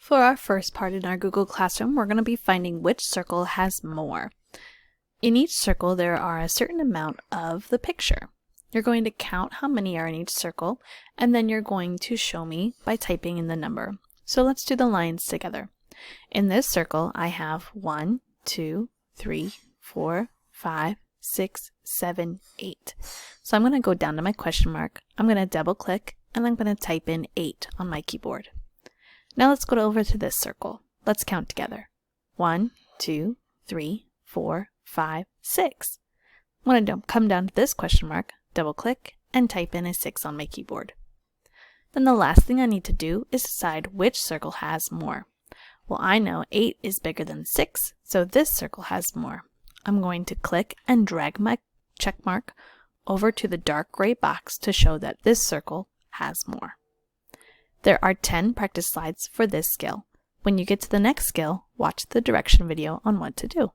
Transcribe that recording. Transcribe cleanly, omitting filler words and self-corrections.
For our first part in our Google Classroom, we're going to be finding which circle has more. In each circle, there are a certain amount of the picture. You're going to count how many are in each circle, and then you're going to show me by typing in the number. So let's do the lines together. In this circle, I have 1, 2, 3, 4, 5, 6, 7, 8. So I'm going to go down to my question mark, I'm going to double click, and I'm going to type in 8 on my keyboard. Now let's go over to this circle. Let's count together. 1, 2, 3, 4, 5, 6. I'm going to come down to this question mark, double click, and type in a 6 on my keyboard. Then the last thing I need to do is decide which circle has more. Well, I know 8 is bigger than 6, so this circle has more. I'm going to click and drag my check mark over to the dark gray box to show that this circle has more. There are 10 practice slides for this skill. When you get to the next skill, watch the direction video on what to do.